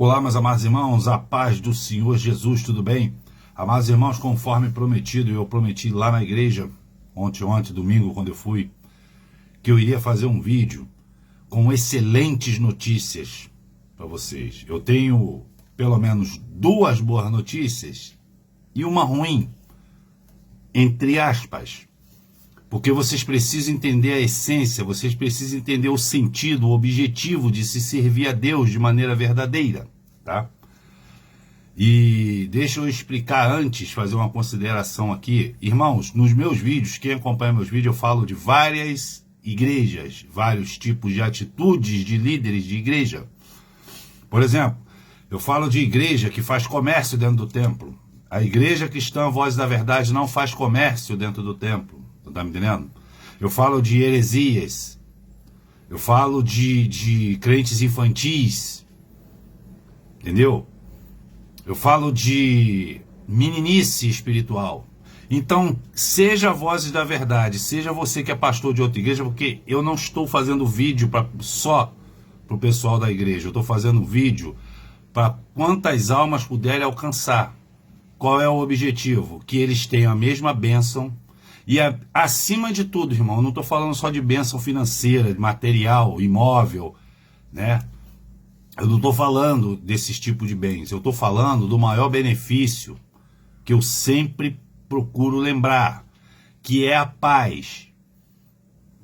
Olá, meus amados irmãos, a paz do Senhor Jesus, tudo bem? Amados irmãos, conforme prometido, eu prometi lá na igreja, ontem, domingo, quando eu fui, que eu iria fazer um vídeo com excelentes notícias para vocês. Eu tenho pelo menos duas boas notícias e uma ruim, entre aspas, porque vocês precisam entender a essência, vocês precisam entender o sentido, o objetivo de se servir a Deus de maneira verdadeira, tá? E deixa eu explicar antes, fazer uma consideração aqui. Irmãos, nos meus vídeos, quem acompanha meus vídeos, eu falo de várias igrejas, vários tipos de atitudes de líderes de igreja. Por exemplo, eu falo de igreja que faz comércio dentro do templo. A igreja cristã, Voz da Verdade, não faz comércio dentro do templo. Tá me entendendo? Eu falo de heresias. Eu falo de crentes infantis. Entendeu? Eu falo de meninice espiritual. Então, seja Vozes da Verdade, seja você que é pastor de outra igreja, porque eu não estou fazendo vídeo só para o pessoal da igreja. Eu estou fazendo vídeo para quantas almas puderem alcançar. Qual é o objetivo? Que eles tenham a mesma bênção. E acima de tudo, irmão, eu não estou falando só de bênção financeira, de material, imóvel, né? Eu não estou falando desses tipos de bens. Eu estou falando do maior benefício que eu sempre procuro lembrar, que é a paz,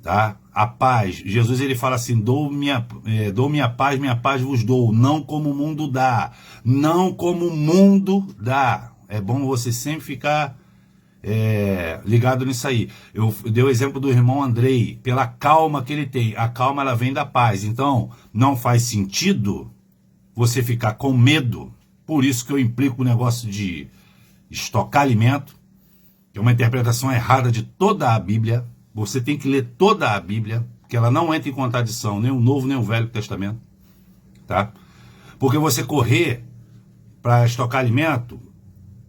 tá? A paz. Jesus, ele fala assim, dou minha paz vos dou, não como o mundo dá. Não como o mundo dá. É bom você sempre ficar ligado nisso aí. Eu dei o exemplo do irmão Andrei, pela calma que ele tem. A calma, ela vem da paz. Então, não faz sentido você ficar com medo. Por isso que eu implico o negócio de estocar alimento, que é uma interpretação errada de toda a Bíblia. Você tem que ler toda a Bíblia, que ela não entra em contradição, nem o Novo nem o Velho Testamento, tá? Porque você correr para estocar alimento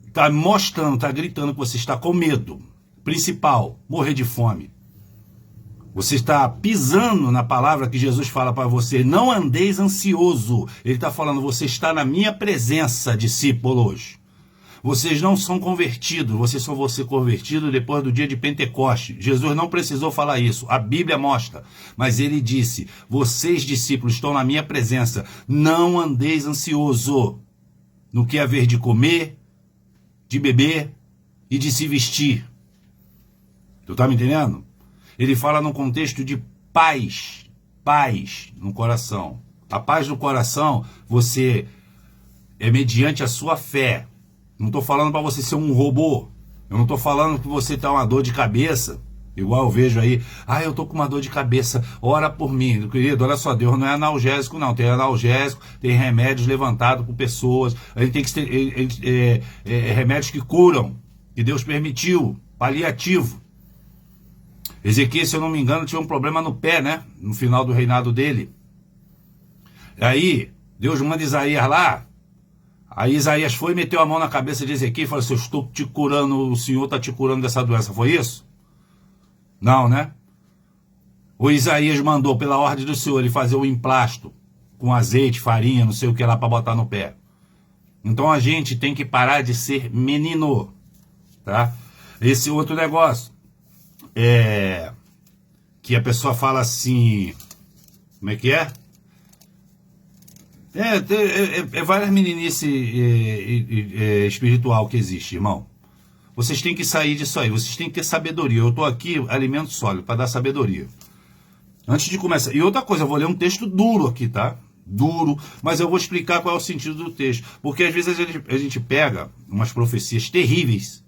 está mostrando, está gritando que você está com medo. Principal, morrer de fome. Você está pisando na palavra que Jesus fala para você. Não andeis ansioso. Ele está falando, você está na minha presença, discípulos. Vocês não são convertidos. Vocês só vão ser convertidos depois do dia de Pentecoste. Jesus não precisou falar isso. A Bíblia mostra. Mas ele disse, vocês, discípulos, estão na minha presença. Não andeis ansioso no que haver de comer, de beber e de se vestir. Tu tá me entendendo? Ele fala num contexto de paz no coração. A paz no coração, você é mediante a sua fé. Não estou falando para você ser um robô. Eu não estou falando que você tá uma dor de cabeça, igual eu vejo aí. Eu tô com uma dor de cabeça, ora por mim. Querido, olha só, Deus não é analgésico não. Tem analgésico, tem remédios levantados por pessoas. A gente tem que ter remédios que curam, que Deus permitiu, paliativo. Ezequiel, se eu não me engano, tinha um problema no pé, né? No final do reinado dele. Aí, Deus manda Isaías lá. Aí Isaías foi e meteu a mão na cabeça de Ezequiel e falou assim, eu estou te curando, o Senhor está te curando dessa doença. Foi isso? Não, né? O Isaías mandou, pela ordem do Senhor, ele fazer o emplasto com azeite, farinha, não sei o que lá para botar no pé. Então a gente tem que parar de ser menino, tá? Esse outro negócio que a pessoa fala assim, como é que é? Várias meninices espiritual que existe, irmão. Vocês têm que sair disso aí, vocês têm que ter sabedoria. Eu estou aqui, alimento sólido, para dar sabedoria. Antes de começar, e outra coisa, eu vou ler um texto duro aqui, tá? Duro, mas eu vou explicar qual é o sentido do texto. Porque às vezes a gente pega umas profecias terríveis,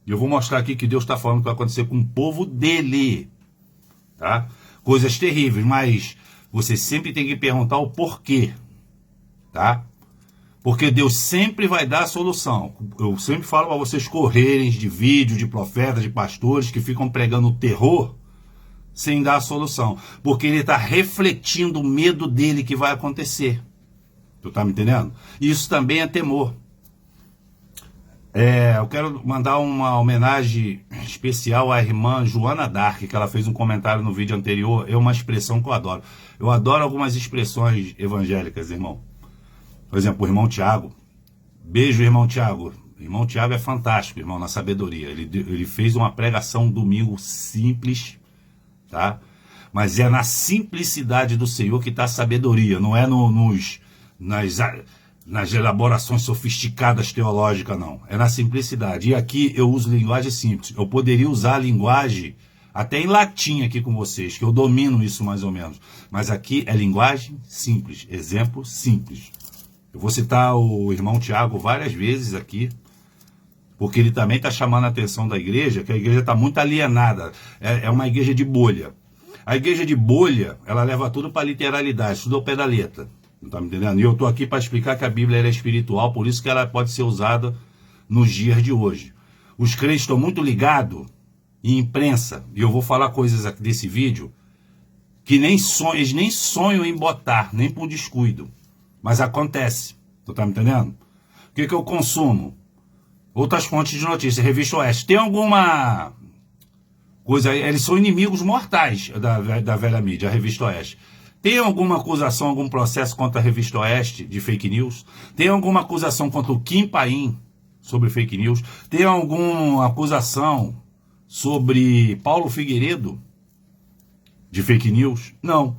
e eu vou mostrar aqui que Deus está falando que vai acontecer com o povo dele, tá? Coisas terríveis, mas você sempre tem que perguntar o porquê, tá? Porque Deus sempre vai dar a solução. Eu sempre falo para vocês correrem de vídeo, de profetas, de pastores que ficam pregando o terror sem dar a solução. Porque ele está refletindo o medo dele que vai acontecer. Tu tá me entendendo? Isso também é temor. Eu quero mandar uma homenagem especial à irmã Joana Dark, que ela fez um comentário no vídeo anterior. É uma expressão que eu adoro. Eu adoro algumas expressões evangélicas, irmão. Por exemplo, o irmão Tiago. Beijo, irmão Tiago. Irmão Tiago é fantástico, irmão, na sabedoria. Ele fez uma pregação domingo simples, tá? Mas é na simplicidade do Senhor que está a sabedoria, não é nas elaborações sofisticadas teológicas, não. É na simplicidade. E aqui eu uso linguagem simples. Eu poderia usar a linguagem até em latim aqui com vocês, que eu domino isso mais ou menos. Mas aqui é linguagem simples, exemplo simples. Eu vou citar o irmão Tiago várias vezes aqui, porque ele também está chamando a atenção da igreja, que a igreja está muito alienada. É uma igreja de bolha. A igreja de bolha, ela leva tudo para literalidade, tudo ao pé da letra. Não está me entendendo? E eu estou aqui para explicar que a Bíblia é espiritual, por isso que ela pode ser usada nos dias de hoje. Os crentes estão muito ligados em imprensa, e eu vou falar coisas aqui desse vídeo que eles nem sonham em botar, nem por descuido. Mas acontece. Tu tá me entendendo? O que eu consumo? Outras fontes de notícias, Revista Oeste. Tem alguma coisa aí? Eles são inimigos mortais da velha mídia, a Revista Oeste. Tem alguma acusação, algum processo contra a Revista Oeste de fake news? Tem alguma acusação contra o Kim Paim sobre fake news? Tem alguma acusação sobre Paulo Figueiredo de fake news? Não.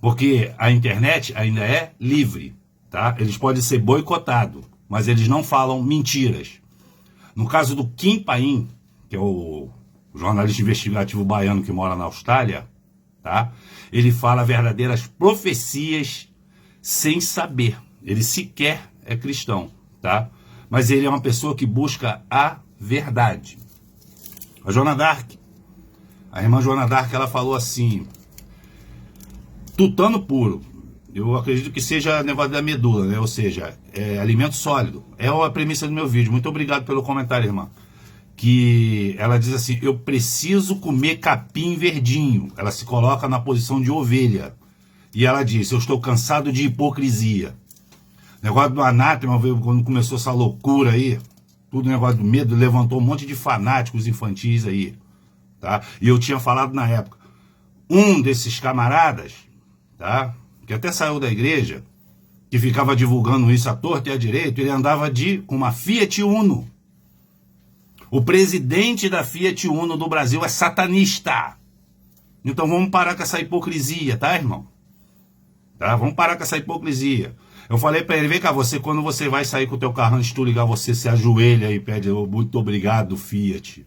Porque a internet ainda é livre, tá? Eles podem ser boicotados, mas eles não falam mentiras. No caso do Kim Paim, que é o jornalista investigativo baiano que mora na Austrália, tá? Ele fala verdadeiras profecias sem saber. Ele sequer é cristão, tá? Mas ele é uma pessoa que busca a verdade. A Joana Dark, a irmã Joana Dark, ela falou assim: tutano puro, eu acredito que seja negócio da medula, né? Ou seja, é alimento sólido. É a premissa do meu vídeo. Muito obrigado pelo comentário, irmã. Que ela diz assim: eu preciso comer capim verdinho. Ela se coloca na posição de ovelha. E ela diz: eu estou cansado de hipocrisia. Negócio do anátema, quando começou essa loucura aí, tudo negócio do medo, levantou um monte de fanáticos infantis aí, tá? E eu tinha falado na época, um desses camaradas, tá? Que até saiu da igreja, que ficava divulgando isso à torta e à direita, ele andava com uma Fiat Uno. O presidente da Fiat Uno do Brasil é satanista. Então vamos parar com essa hipocrisia, tá, irmão? Tá? Vamos parar com essa hipocrisia. Eu falei pra ele: vem cá, quando você vai sair com o teu carro, antes de tu ligar, você se ajoelha e pede muito obrigado, Fiat.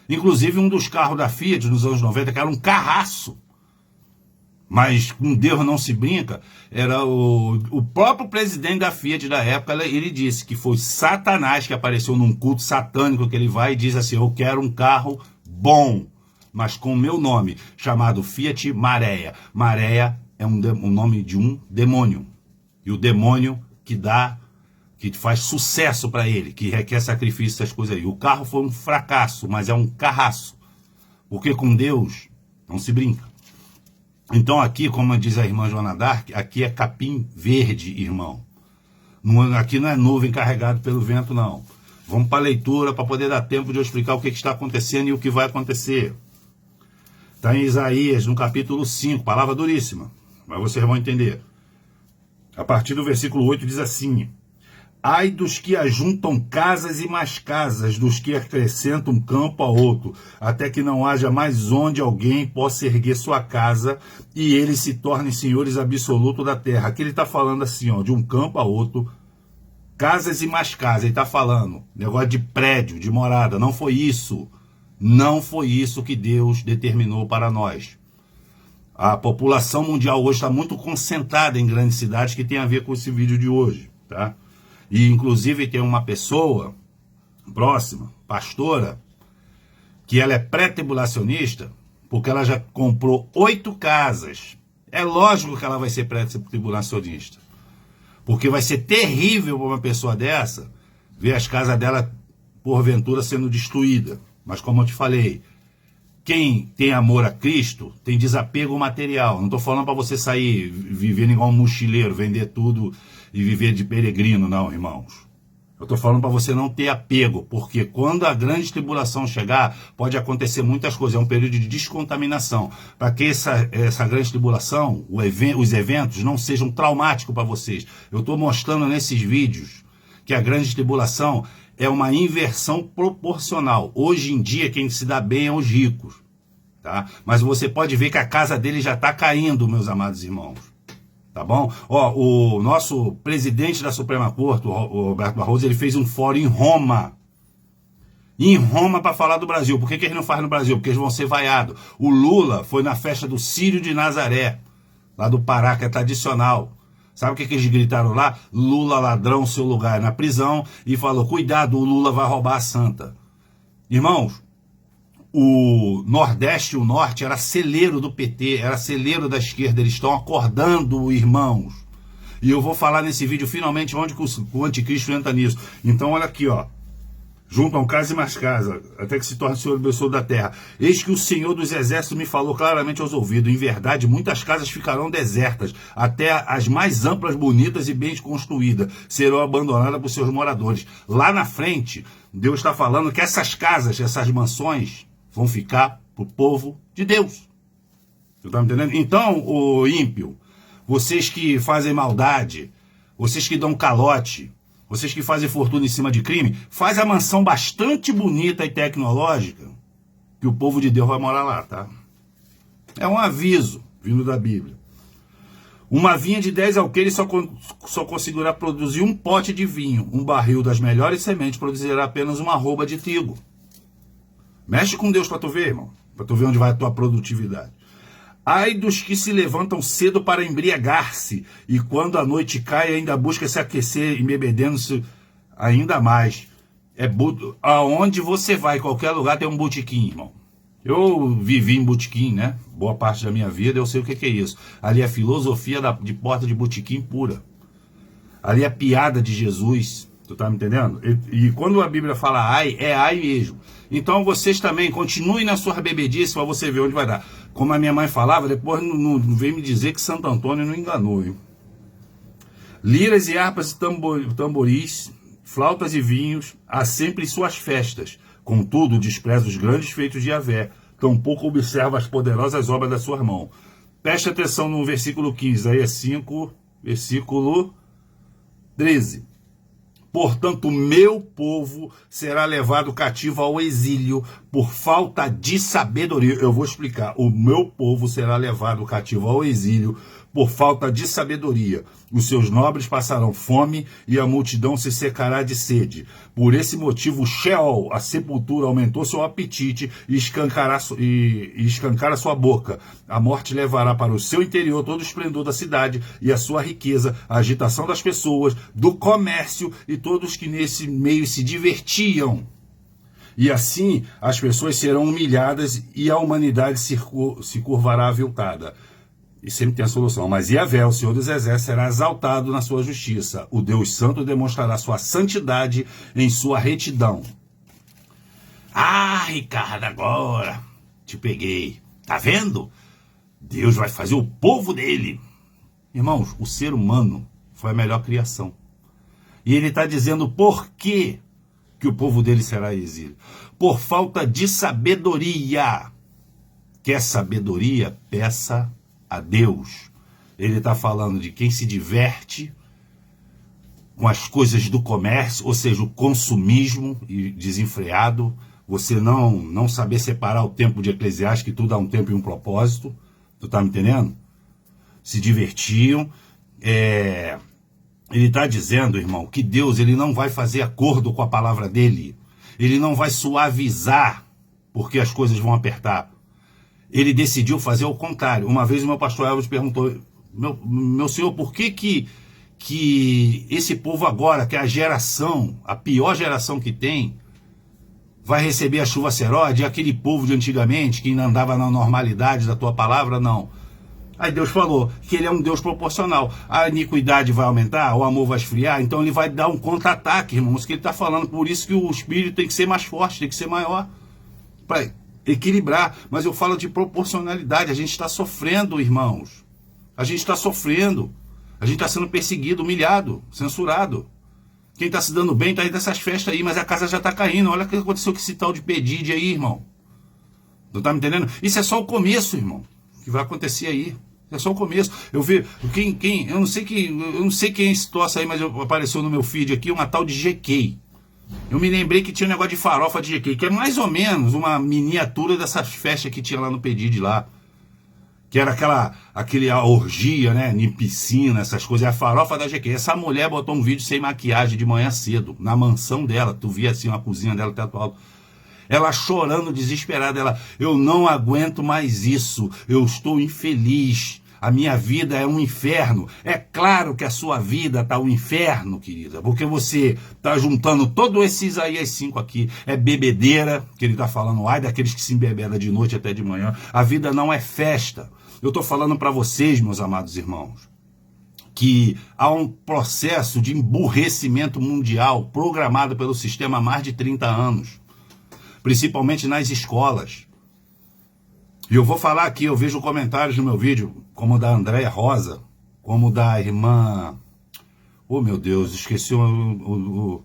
Inclusive um dos carros da Fiat nos anos 90, que era um carraço, mas com Deus não se brinca, era o próprio presidente da Fiat da época. Ele disse que foi Satanás que apareceu num culto satânico, que ele vai e diz assim: eu quero um carro bom, mas com o meu nome, chamado Fiat Maréia. Maréia é um nome de um demônio, e o demônio que faz sucesso para ele, que requer sacrifício, essas coisas aí. O carro foi um fracasso, mas é um carraço, porque com Deus não se brinca. Então aqui, como diz a irmã Joana Dark, aqui é capim verde, irmão. Aqui não é nuvem carregado pelo vento, não. Vamos para a leitura, para poder dar tempo de eu explicar o que está acontecendo e o que vai acontecer. Está em Isaías, no capítulo 5, palavra duríssima, mas vocês vão entender. A partir do versículo 8 diz assim: ai dos que ajuntam casas e mais casas, dos que acrescentam campo a outro, até que não haja mais onde alguém possa erguer sua casa e eles se tornem senhores absolutos da terra. Aqui ele está falando assim, ó, de um campo a outro, casas e mais casas. Ele está falando negócio de prédio, de morada. Não foi isso. Não foi isso que Deus determinou para nós. A população mundial hoje está muito concentrada em grandes cidades, que tem a ver com esse vídeo de hoje, tá? E inclusive tem uma pessoa próxima, pastora, que ela é pré-tribulacionista, porque ela já comprou 8 casas. É lógico que ela vai ser pré-tribulacionista, porque vai ser terrível para uma pessoa dessa ver as casas dela porventura sendo destruídas. Mas como eu te falei, quem tem amor a Cristo tem desapego material. Não estou falando para você sair vivendo igual um mochileiro, vender tudo e viver de peregrino, não, irmãos. Eu Eu estou falando para você não ter apego, porque quando a grande tribulação chegar, pode acontecer muitas coisas. É um período de descontaminação. Para que essa grande tribulação, os eventos, não sejam traumáticos para vocês. Eu estou mostrando nesses vídeos que a grande tribulação é uma inversão proporcional. Hoje em dia, quem se dá bem é os ricos. Tá? Mas você pode ver que a casa dele já está caindo, meus amados irmãos. Tá bom? Ó, o nosso presidente da Suprema Corte, o Roberto Barroso, ele fez um fórum em Roma. Em Roma para falar do Brasil. Por que eles não fazem no Brasil? Porque eles vão ser vaiados. O Lula foi na festa do Círio de Nazaré, lá do Pará, que é tradicional. Sabe o que eles gritaram lá? Lula ladrão, seu lugar é na prisão. E falou, cuidado, o Lula vai roubar a santa. Irmãos, o Nordeste e o Norte era celeiro do PT, era celeiro da esquerda, eles estão acordando, irmãos. E eu vou falar nesse vídeo, finalmente, onde o anticristo entra nisso. Então, olha aqui, ó. Juntam casa e mais casa, até que se torne o Senhor abençoado da terra. Eis que o Senhor dos Exércitos me falou claramente aos ouvidos. Em verdade, muitas casas ficarão desertas, até as mais amplas, bonitas e bem construídas serão abandonadas por seus moradores. Lá na frente, Deus está falando que essas casas, essas mansões, vão ficar para o povo de Deus. Você está me entendendo? Então, o ímpio, vocês que fazem maldade, vocês que dão calote, vocês que fazem fortuna em cima de crime, faz a mansão bastante bonita e tecnológica, que o povo de Deus vai morar lá, tá? É um aviso vindo da Bíblia. Uma vinha de 10 alqueires só conseguirá produzir um pote de vinho. Um barril das melhores sementes produzirá apenas uma arroba de trigo. Mexe com Deus para tu ver, irmão. Para tu ver onde vai a tua produtividade. Ai dos que se levantam cedo para embriagar-se, e quando a noite cai ainda busca se aquecer, embebedendo-se ainda mais. Aonde você vai, qualquer lugar tem um botequim, irmão. Eu vivi em botequim, né? Boa parte da minha vida, eu sei o que é isso. Ali é filosofia de porta de botequim pura. Ali é piada de Jesus. Tu tá me entendendo? E quando a Bíblia fala ai, é ai mesmo. Então vocês também continuem na sua bebedice para você ver onde vai dar. Como a minha mãe falava, depois não vem me dizer que Santo Antônio não enganou. Hein? Liras e harpas e tamboris, flautas e vinhos, há sempre suas festas. Contudo, despreza os grandes feitos de Yahvé. Tampouco observa as poderosas obras da sua mão. Preste atenção no versículo 15, aí é 5, versículo 13. Portanto, meu povo será levado cativo ao exílio por falta de sabedoria. Eu vou explicar. O meu povo será levado cativo ao exílio por falta de sabedoria. Os seus nobres passarão fome e a multidão se secará de sede. Por esse motivo, o Sheol, a sepultura, aumentou seu apetite e escancara sua boca. A morte levará para o seu interior todo o esplendor da cidade e a sua riqueza, a agitação das pessoas, do comércio e todos que nesse meio se divertiam. E assim as pessoas serão humilhadas e a humanidade se curvará aviltada. E sempre tem a solução. Mas Yahvé, o Senhor dos Exércitos, será exaltado na sua justiça. O Deus Santo demonstrará sua santidade em sua retidão. Ah, Ricardo, agora te peguei. Tá vendo? Deus vai fazer o povo dele. Irmãos, o ser humano foi a melhor criação. E ele está dizendo por quê que o povo dele será exílio. Por falta de sabedoria. Quer sabedoria? Peça a Deus. Ele está falando de quem se diverte com as coisas do comércio, ou seja, o consumismo desenfreado, você não saber separar o tempo de Eclesiastes, que tudo há um tempo e um propósito, tu tá me entendendo? Se divertiam. Ele está dizendo, irmão, que Deus ele não vai fazer acordo com a palavra dele, ele não vai suavizar porque as coisas vão apertar. Ele decidiu fazer o contrário. Uma vez o meu pastor Elvis perguntou, meu senhor, por que esse povo agora, que é a geração, a pior geração que tem, vai receber a chuva seróide, e aquele povo de antigamente, que ainda andava na normalidade da tua palavra, não. Aí Deus falou que ele é um Deus proporcional. A iniquidade vai aumentar, o amor vai esfriar, então ele vai dar um contra-ataque, irmãos, que ele está falando. Por isso que o espírito tem que ser mais forte, tem que ser maior, para equilibrar. Mas eu falo de proporcionalidade. A gente está sofrendo, irmãos. A gente está sofrendo. A gente está sendo perseguido, humilhado, censurado. Quem tá se dando bem tá aí dessas festas aí, mas a casa já tá caindo. Olha o que aconteceu com esse tal de Pedide aí, irmão. Não tá me entendendo? Isso é só o começo, irmão, que vai acontecer aí. É só o começo. Eu vi eu não sei quem é esse troço aí, mas apareceu no meu feed aqui uma tal de GK. Eu me lembrei que tinha um negócio de farofa de GK, que é mais ou menos uma miniatura dessas festas que tinha lá no Pedide lá. Que era aquele orgia, né, em piscina, essas coisas, é a farofa da GQ. Essa mulher botou um vídeo sem maquiagem de manhã cedo, na mansão dela, tu via assim, uma cozinha dela, teto alto. Ela chorando, desesperada, eu não aguento mais isso, eu estou infeliz, a minha vida é um inferno. É claro que a sua vida está um inferno, querida, porque você está juntando todos esses aí, as 5 aqui, é bebedeira, que ele está falando, ai, daqueles que se embebedam de noite até de manhã. A vida não é festa. Eu estou falando para vocês, meus amados irmãos, que há um processo de emburrecimento mundial programado pelo sistema há mais de 30 anos, principalmente nas escolas. E eu vou falar aqui, eu vejo comentários no meu vídeo, como o da Andréia Rosa, como o da irmã... Oh, meu Deus, esqueci o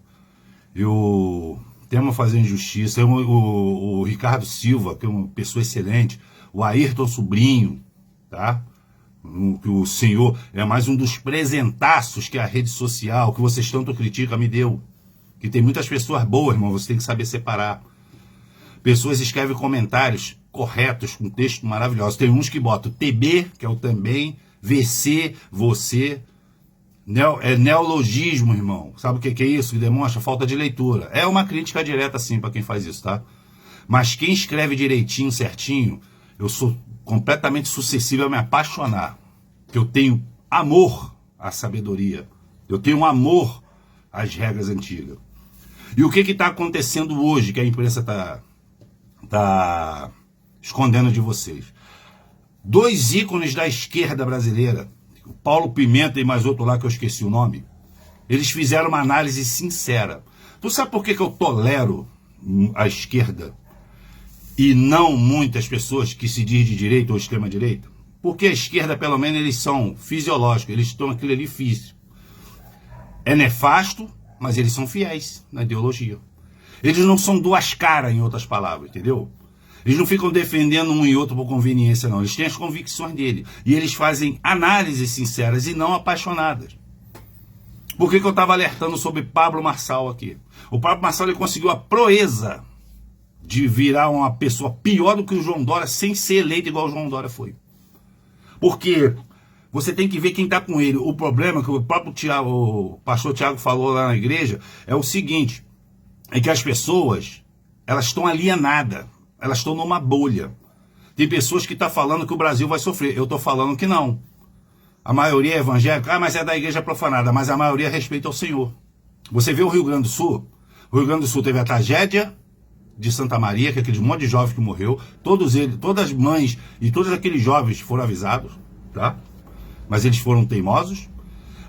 tema fazer injustiça, o Ricardo Silva, que é uma pessoa excelente, o Ayrton Sobrinho, tá? O senhor é mais um dos presentaços que a rede social, que vocês tanto criticam, me deu. Que tem muitas pessoas boas, irmão, você tem que saber separar. Pessoas escrevem comentários corretos, com texto maravilhoso. Tem uns que botam TB, que é o também, VC, você. É neologismo, irmão. Sabe o que é isso? Que demonstra falta de leitura. É uma crítica direta, sim, para quem faz isso, tá? Mas quem escreve direitinho, certinho, eu sou completamente suscetível a me apaixonar. Eu tenho amor à sabedoria. Eu tenho amor às regras antigas. E o que está acontecendo hoje, que a imprensa tá escondendo de vocês? 2 ícones da esquerda brasileira, o Paulo Pimenta e mais outro lá que eu esqueci o nome, eles fizeram uma análise sincera. Tu sabe por que eu tolero a esquerda e não muitas pessoas que se dizem de direita ou extrema-direita? Porque a esquerda, pelo menos, eles são fisiológicos, eles estão aquilo ali físico. É nefasto, mas eles são fiéis na ideologia. Eles não são duas caras, em outras palavras, entendeu? Eles não ficam defendendo um e outro por conveniência, não. Eles têm as convicções dele. E eles fazem análises sinceras e não apaixonadas. Por que eu estava alertando sobre Pablo Marçal aqui? O Pablo Marçal ele conseguiu a proeza de virar uma pessoa pior do que o João Dória sem ser eleito igual o João Dória foi. Porque você tem que ver quem está com ele. O problema que o próprio o pastor Tiago falou lá na igreja é o seguinte, é que as pessoas, elas estão alienadas, elas estão numa bolha. Tem pessoas que estão falando que o Brasil vai sofrer. Eu estou falando que não. A maioria é evangélica, mas é da igreja profanada, mas a maioria respeita ao Senhor. Você vê o Rio Grande do Sul? O Rio Grande do Sul teve a tragédia de Santa Maria, que é aquele monte de jovem que morreu, todas as mães e todos aqueles jovens foram avisados, tá? Mas eles foram teimosos.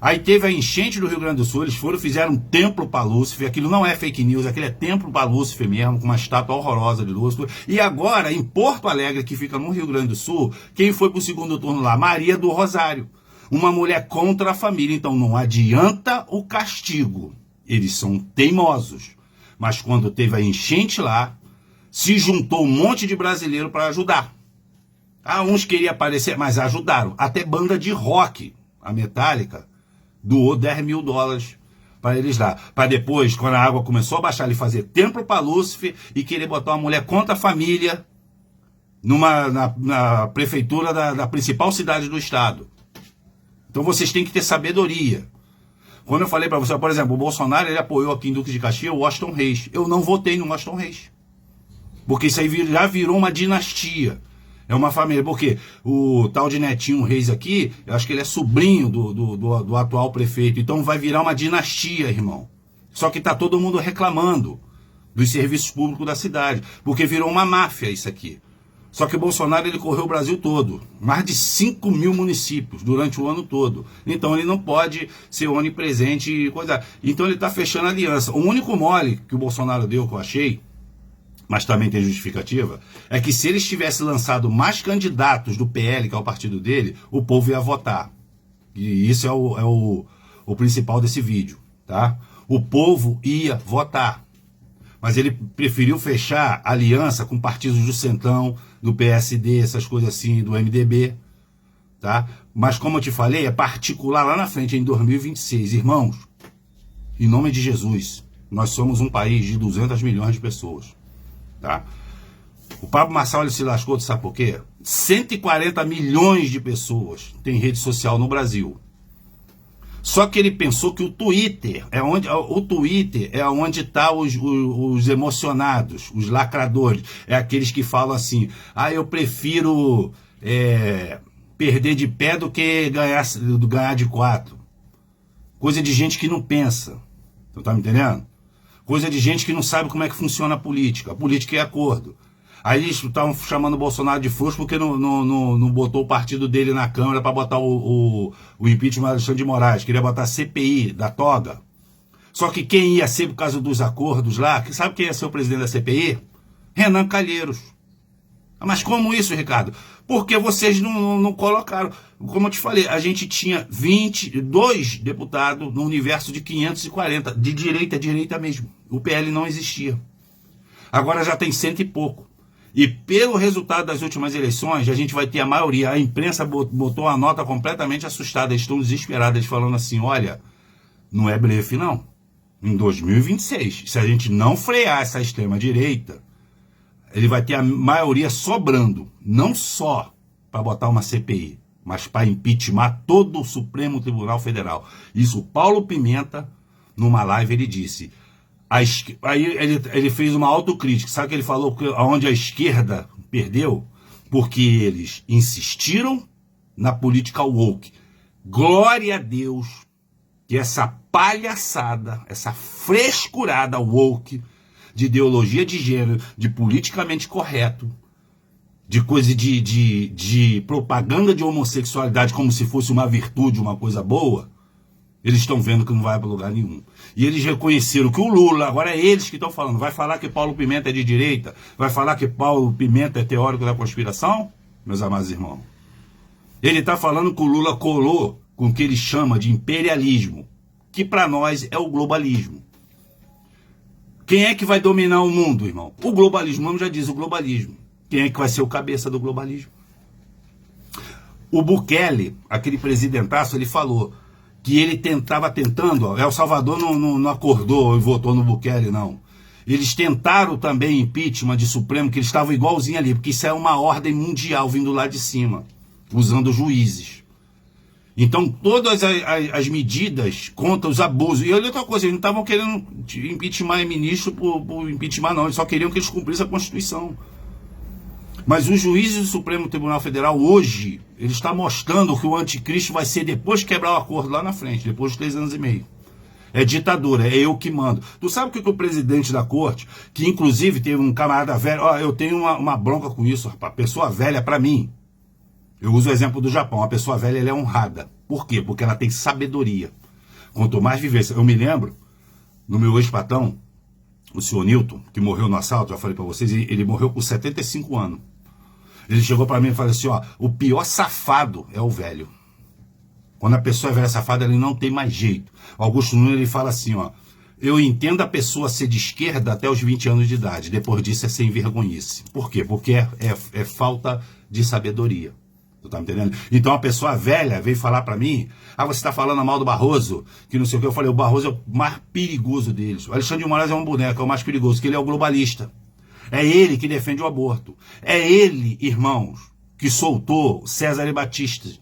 Aí teve a enchente do Rio Grande do Sul, eles fizeram um templo para Lúcifer, aquilo não é fake news, aquilo é templo para Lúcifer mesmo, com uma estátua horrorosa de Lúcifer. E agora, em Porto Alegre, que fica no Rio Grande do Sul, quem foi para o segundo turno lá? Maria do Rosário, uma mulher contra a família. Então não adianta o castigo, eles são teimosos. Mas quando teve a enchente lá, se juntou um monte de brasileiro para ajudar. Uns queriam aparecer, mas ajudaram. Até banda de rock, a Metallica, doou $10 mil para eles lá. Para depois, quando a água começou a baixar, ele fazer templo para Lúcifer e querer botar uma mulher contra a família na prefeitura da principal cidade do estado. Então vocês têm que ter sabedoria. Quando eu falei para você, por exemplo, o Bolsonaro, ele apoiou aqui em Duque de Caxias o Washington Reis. Eu não votei no Washington Reis. Porque isso aí já virou uma dinastia. É uma família. Porque o tal de Netinho Reis aqui, eu acho que ele é sobrinho do atual prefeito. Então vai virar uma dinastia, irmão. Só que tá todo mundo reclamando dos serviços públicos da cidade. Porque virou uma máfia isso aqui. Só que o Bolsonaro, ele correu o Brasil todo. Mais de 5 mil municípios durante o ano todo. Então ele não pode ser onipresente e coisa. Então ele está fechando aliança. O único mole que o Bolsonaro deu, que eu achei, mas também tem justificativa, é que se eles tivessem lançado mais candidatos do PL, que é o partido dele, o povo ia votar. E isso é o principal desse vídeo. tá? O povo ia votar. Mas ele preferiu fechar aliança com partidos do Centrão, do PSD, essas coisas assim, do MDB, tá? Mas como eu te falei, é particular lá na frente, em 2026. Irmãos, em nome de Jesus, nós somos um país de 200 milhões de pessoas, tá? O Pablo Marçal, ele se lascou, sabe por quê? 140 milhões de pessoas têm rede social no Brasil. Só que ele pensou que o Twitter é onde tá os emocionados, os lacradores. É aqueles que falam assim, eu prefiro perder de pé do que ganhar de 4. Coisa de gente que não pensa. Tu tá me entendendo? Coisa de gente que não sabe como é que funciona a política. A política é acordo. Aí eles estavam chamando o Bolsonaro de frouxo porque não botou o partido dele na Câmara para botar o impeachment do Alexandre de Moraes. Queria botar a CPI da toga. Só que quem ia ser por causa dos acordos lá, sabe quem ia ser o presidente da CPI? Renan Calheiros. Mas como isso, Ricardo? Porque vocês não colocaram. Como eu te falei, a gente tinha 22 deputados no universo de 540, de direita mesmo. O PL não existia. Agora já tem 100 e pouco. E pelo resultado das últimas eleições, a gente vai ter a maioria. A imprensa botou uma nota completamente assustada. Eles estão desesperados, falando assim, olha, não é blefe não. Em 2026, se a gente não frear essa extrema-direita, ele vai ter a maioria sobrando. Não só para botar uma CPI, mas para impeachment todo o Supremo Tribunal Federal. Isso, Paulo Pimenta, numa live, ele disse... Aí ele fez uma autocrítica. Sabe o que ele falou? Onde a esquerda perdeu? Porque eles insistiram na política woke. Glória a Deus que essa palhaçada, essa frescurada woke de ideologia de gênero, de politicamente correto, de coisa de propaganda de homossexualidade como se fosse uma virtude, uma coisa boa, eles estão vendo que não vai para lugar nenhum. E eles reconheceram que o Lula, agora é eles que estão falando, vai falar que Paulo Pimenta é de direita? Vai falar que Paulo Pimenta é teórico da conspiração? Meus amados irmãos. Ele está falando que o Lula colou com o que ele chama de imperialismo, que para nós é o globalismo. Quem é que vai dominar o mundo, irmão? O globalismo, o nome já diz, o globalismo. Quem é que vai ser o cabeça do globalismo? O Bukele, aquele presidentaço, ele falou que ele estava tentando, El Salvador não acordou e votou no Bukele, não. Eles tentaram também impeachment de Supremo, que eles estavam igualzinho ali, porque isso é uma ordem mundial vindo lá de cima, usando juízes. Então, todas as medidas contra os abusos. E olha outra coisa, eles não estavam querendo impeachment ministro por impeachment, não. Eles só queriam que eles cumprissem a Constituição. Mas os juízes do Supremo Tribunal Federal, hoje, ele está mostrando que o anticristo vai ser depois de quebrar o acordo lá na frente, depois de 3 anos e meio. É ditadura, é eu que mando. Tu sabe o que o presidente da corte, que inclusive teve um camarada velho, eu tenho uma bronca com isso, rapaz, pessoa velha para mim, eu uso o exemplo do Japão, a pessoa velha ela é honrada. Por quê? Porque ela tem sabedoria. Quanto mais vivência. Eu me lembro, no meu ex-patrão, o senhor Newton, que morreu no assalto, já falei para vocês, ele morreu com 75 anos. Ele chegou para mim e falou assim, o pior safado é o velho. Quando a pessoa é velha safada, ele não tem mais jeito. Augusto Nunes, ele fala assim, eu entendo a pessoa ser de esquerda até os 20 anos de idade, depois disso é sem vergonhice. Por quê? Porque é falta de sabedoria. Tu tá me entendendo? Então a pessoa velha veio falar para mim, você está falando mal do Barroso, que não sei o que. Eu falei, o Barroso é o mais perigoso deles. O Alexandre de Moraes é um boneco, é o mais perigoso, porque ele é o globalista. É ele que defende o aborto. É ele, irmãos, que soltou Cesare Battisti,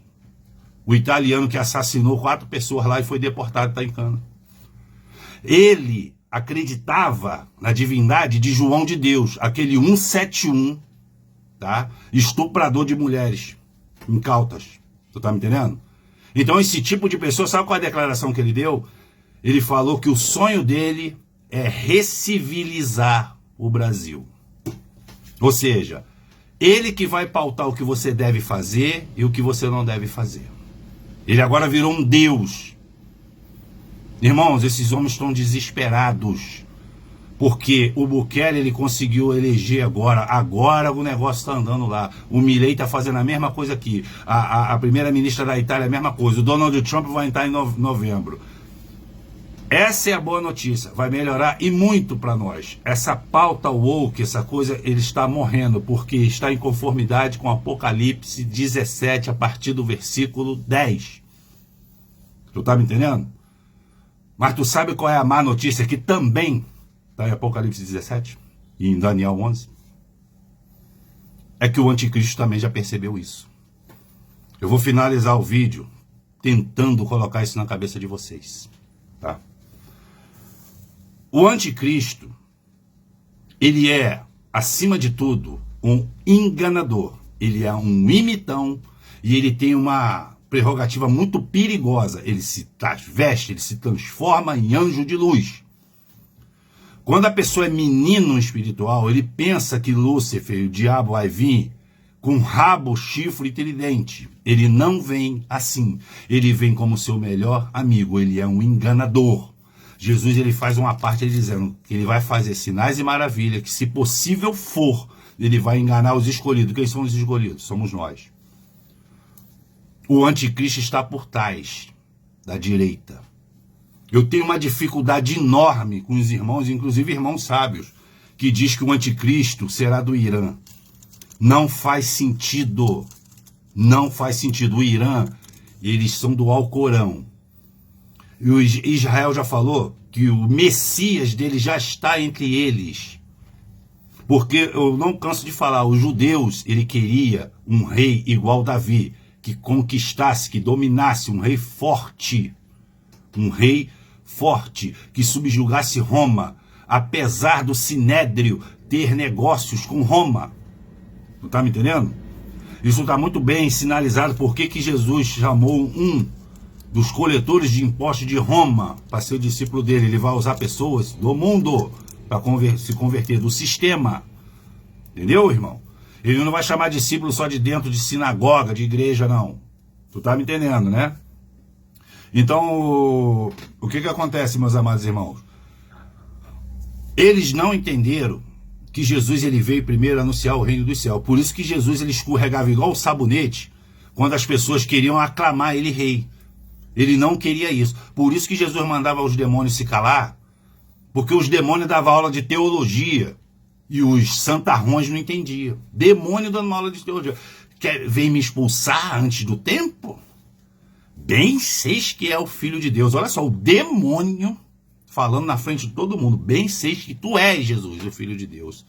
o italiano que assassinou 4 pessoas lá e foi deportado, está em cana. Ele acreditava na divindade de João de Deus, aquele 171, tá? Estuprador de mulheres incautas. Tu tá me entendendo? Então esse tipo de pessoa, sabe qual é a declaração que ele deu? Ele falou que o sonho dele é recivilizar o Brasil. Ou seja, ele que vai pautar o que você deve fazer e o que você não deve fazer. Ele agora virou um Deus. Irmãos, esses homens estão desesperados. Porque o Bukele, ele conseguiu eleger agora o negócio está andando lá. O Milei está fazendo a mesma coisa aqui. A primeira-ministra da Itália, a mesma coisa. O Donald Trump vai entrar em novembro. Essa é a boa notícia, vai melhorar e muito para nós. Essa pauta woke, essa coisa, ele está morrendo, porque está em conformidade com Apocalipse 17, a partir do versículo 10. Tu tá me entendendo? Mas tu sabe qual é a má notícia que também está em Apocalipse 17 e em Daniel 11? É que o anticristo também já percebeu isso. Eu vou finalizar o vídeo tentando colocar isso na cabeça de vocês, tá? O anticristo, ele é, acima de tudo, um enganador. Ele é um imitão e ele tem uma prerrogativa muito perigosa. Ele se veste, ele se transforma em anjo de luz. Quando a pessoa é menino espiritual, ele pensa que Lúcifer, o diabo, vai vir com rabo, chifre e tridente. Ele não vem assim. Ele vem como seu melhor amigo. Ele é um enganador. Jesus, ele faz uma parte dizendo que ele vai fazer sinais e maravilhas, que se possível for, ele vai enganar os escolhidos. Quem são os escolhidos? Somos nós. O anticristo está por trás da direita. Eu tenho uma dificuldade enorme com os irmãos, inclusive irmãos sábios, que diz que o anticristo será do Irã. Não faz sentido. Não faz sentido. O Irã, eles são do Alcorão. E o Israel já falou que o Messias dele já está entre eles. Porque eu não canso de falar, os judeus, ele queria um rei igual Davi, que conquistasse, que dominasse, um rei forte. Um rei forte, que subjugasse Roma, apesar do Sinédrio ter negócios com Roma. Tu tá me entendendo? Isso está muito bem sinalizado porque que Jesus chamou um dos coletores de impostos de Roma para ser o discípulo dele. Ele vai usar pessoas do mundo para se converter do sistema. Entendeu, irmão? Ele não vai chamar discípulo só de dentro de sinagoga, de igreja, não. Tu tá me entendendo, né? Então, o que acontece, meus amados irmãos? Eles não entenderam que Jesus ele veio primeiro anunciar o reino dos céus. Por isso que Jesus ele escorregava igual o sabonete quando as pessoas queriam aclamar ele rei. Ele não queria isso. Por isso que Jesus mandava os demônios se calar, porque os demônios davam aula de teologia e os santarrões não entendiam. Demônio dando aula de teologia. Vem me expulsar antes do tempo? Bem seis que é o Filho de Deus. Olha só, o demônio falando na frente de todo mundo. Bem seis que tu és, Jesus, o Filho de Deus.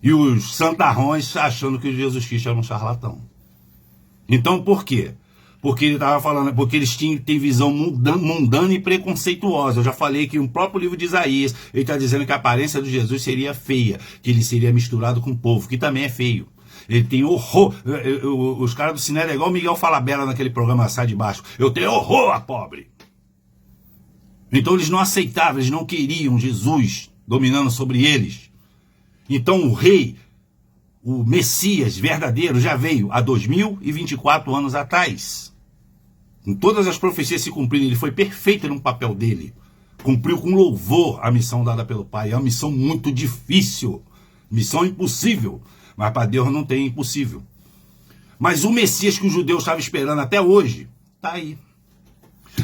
E os santarrões achando que Jesus Cristo era um charlatão. Então, por quê? Porque ele estava falando, porque eles têm visão mundana e preconceituosa. Eu já falei que o próprio livro de Isaías, ele está dizendo que a aparência de Jesus seria feia, que ele seria misturado com o povo, que também é feio. Ele tem horror. Os caras do cinema é igual o Miguel Falabella naquele programa Sai de Baixo. Eu tenho horror a pobre. Então eles não aceitavam, eles não queriam Jesus dominando sobre eles. Então o rei, o Messias verdadeiro já veio há 2024 anos atrás. Com todas as profecias se cumprindo, ele foi perfeito no papel dele. Cumpriu com louvor a missão dada pelo Pai. É uma missão muito difícil. Missão impossível. Mas para Deus não tem impossível. Mas o Messias que os judeus estavam esperando até hoje, está aí.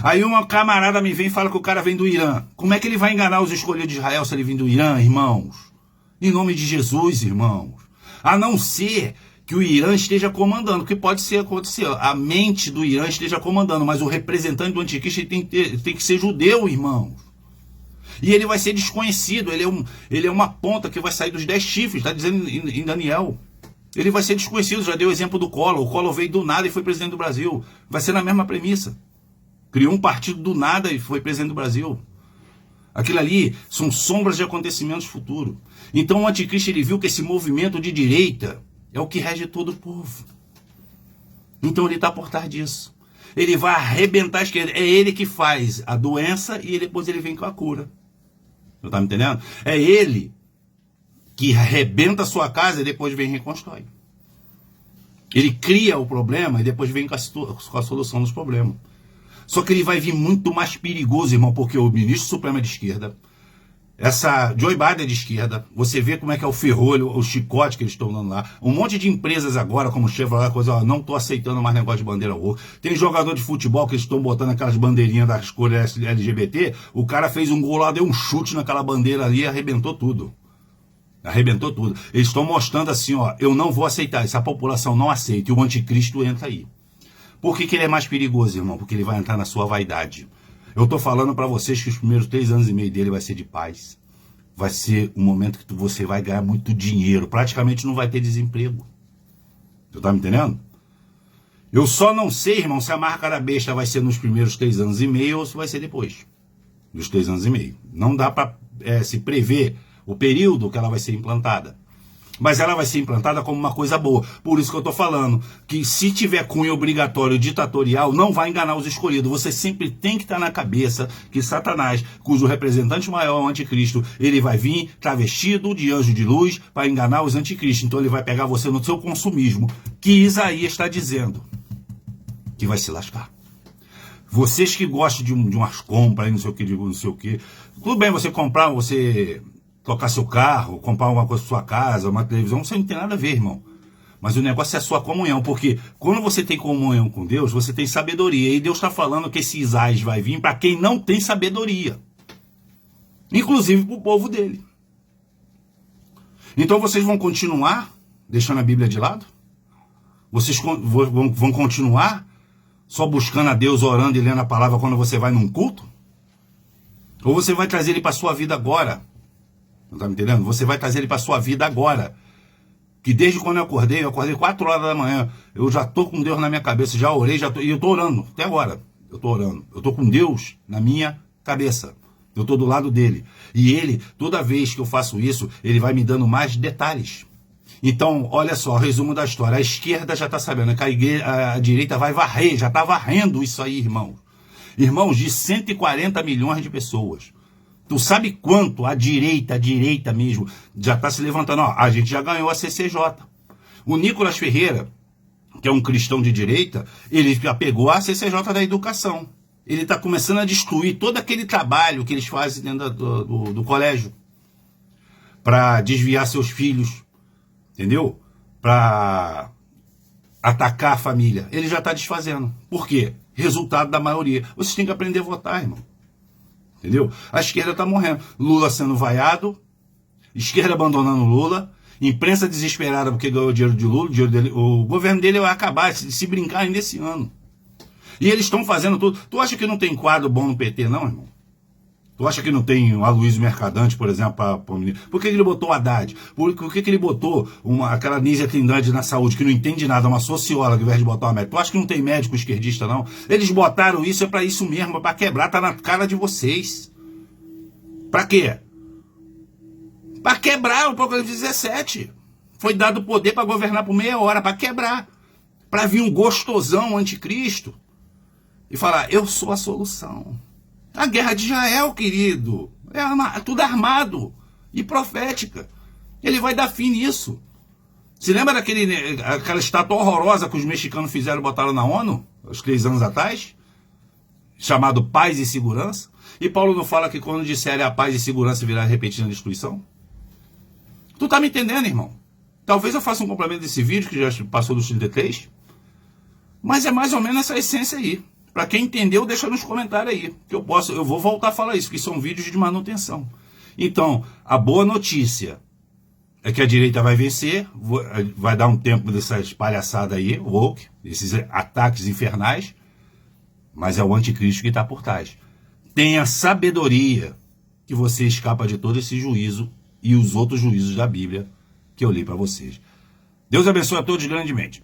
Aí uma camarada me vem e fala que o cara vem do Irã. Como é que ele vai enganar os escolhidos de Israel se ele vem do Irã, irmãos? Em nome de Jesus, irmãos. A não ser que o Irã esteja comandando, que pode ser acontecer. A mente do Irã esteja comandando, mas o representante do anticristo tem que ser judeu, irmãos. E ele vai ser desconhecido, ele é uma ponta que vai sair dos 10 chifres, está dizendo em Daniel. Ele vai ser desconhecido, já deu o exemplo do Collor. O Collor veio do nada e foi presidente do Brasil. Vai ser na mesma premissa. Criou um partido do nada e foi presidente do Brasil. Aquilo ali são sombras de acontecimentos futuros. Então o anticristo ele viu que esse movimento de direita é o que rege todo o povo. Então ele está por trás disso. Ele vai arrebentar a esquerda. É ele que faz a doença e depois ele vem com a cura. Não tá me entendendo? É ele que arrebenta a sua casa e depois vem e reconstrói. Ele cria o problema e depois vem com a solução dos problemas. Só que ele vai vir muito mais perigoso, irmão, porque o ministro supremo é de esquerda, Essa Joe Biden é de esquerda, você vê como é que é o ferrolho, o chicote que eles estão dando lá. Um monte de empresas agora, como o Chevrolet, coisa, ó, não estou aceitando mais negócio de bandeira woke. Tem jogador de futebol que eles estão botando aquelas bandeirinhas das cores LGBT, o cara fez um gol lá, deu um chute naquela bandeira ali e arrebentou tudo. Arrebentou tudo. Eles estão mostrando assim, ó, eu não vou aceitar isso, a população não aceita, e o anticristo entra aí. Por que ele é mais perigoso, irmão? Porque ele vai entrar na sua vaidade. Eu estou falando para vocês que os primeiros 3 anos e meio dele vai ser de paz. Vai ser um momento que você vai ganhar muito dinheiro. Praticamente não vai ter desemprego. Você tá me entendendo? Eu só não sei, irmão, se a marca da besta vai ser nos primeiros 3 anos e meio ou se vai ser depois dos 3 anos e meio. Não dá para se prever o período que ela vai ser implantada. Mas ela vai ser implantada como uma coisa boa. Por isso que eu estou falando que se tiver cunho obrigatório ditatorial, não vai enganar os escolhidos. Você sempre tem que estar na cabeça que Satanás, cujo representante maior é o anticristo, ele vai vir travestido de anjo de luz para enganar os anticristos. Então ele vai pegar você no seu consumismo, que Isaías está dizendo que vai se lascar. Vocês que gostam de umas compras, não sei o que, não sei o que. Tudo bem você comprar, você tocar seu carro, comprar alguma coisa para sua casa, uma televisão, isso não tem nada a ver, irmão. Mas o negócio é a sua comunhão, porque quando você tem comunhão com Deus, você tem sabedoria. E Deus está falando que esse Isaías vai vir para quem não tem sabedoria. Inclusive para o povo dele. Então vocês vão continuar deixando a Bíblia de lado? Vocês vão continuar só buscando a Deus, orando e lendo a palavra quando você vai num culto? Ou você vai trazer ele para a sua vida agora? Não está me entendendo? Você vai trazer ele para a sua vida agora. Que desde quando eu acordei 4 horas da manhã, eu já estou com Deus na minha cabeça, já orei, e eu estou orando, até agora. Eu estou orando. Eu estou com Deus na minha cabeça. Eu estou do lado dele. E ele, toda vez que eu faço isso, ele vai me dando mais detalhes. Então, olha só, resumo da história. A esquerda já está sabendo que a direita vai varrer, já está varrendo isso aí, irmãos. Irmãos, de 140 milhões de pessoas. Tu sabe quanto a direita mesmo, já está se levantando? Ó, a gente já ganhou a CCJ. O Nicolas Ferreira, que é um cristão de direita, ele já pegou a CCJ da educação. Ele está começando a destruir todo aquele trabalho que eles fazem dentro do colégio. Para desviar seus filhos, entendeu? Para atacar a família. Ele já está desfazendo. Por quê? Resultado da maioria. Vocês têm que aprender a votar, irmão. Entendeu? A esquerda está morrendo. Lula sendo vaiado, esquerda abandonando Lula, imprensa desesperada porque ganhou o dinheiro de Lula, o governo dele vai acabar, se brincar ainda esse ano. E eles estão fazendo tudo. Tu acha que não tem quadro bom no PT, não, irmão? Tu acha que não tem o Aloysio Mercadante, por exemplo, para por que ele botou o Haddad? Por que ele botou aquela Nízia Trindade na saúde, que não entende nada, uma socióloga, ao invés de botar uma médica? Tu acha que não tem médico esquerdista, não? Eles botaram isso, é para isso mesmo, é para quebrar, tá na cara de vocês. Para quê? Para quebrar o Apocalipse 17. Foi dado poder para governar por meia hora, para quebrar. Para vir um gostosão anticristo e falar, eu sou a solução. A guerra de Israel, querido, é tudo armado e profética. Ele vai dar fim nisso. Se lembra daquela estátua horrorosa que os mexicanos fizeram e botaram na ONU, uns 3 anos atrás? Chamado Paz e Segurança? E Paulo não fala que quando disserem a paz e segurança virá repetida a destruição? Tu tá me entendendo, irmão? Talvez eu faça um complemento desse vídeo, que já passou dos 33. Mas é mais ou menos essa essência aí. Para quem entendeu, deixa nos comentários aí. Que eu vou voltar a falar isso, que são vídeos de manutenção. Então, a boa notícia é que a direita vai vencer, vai dar um tempo dessas palhaçadas aí, woke, esses ataques infernais, mas é o anticristo que está por trás. Tenha sabedoria que você escapa de todo esse juízo e os outros juízos da Bíblia que eu li para vocês. Deus abençoe a todos grandemente.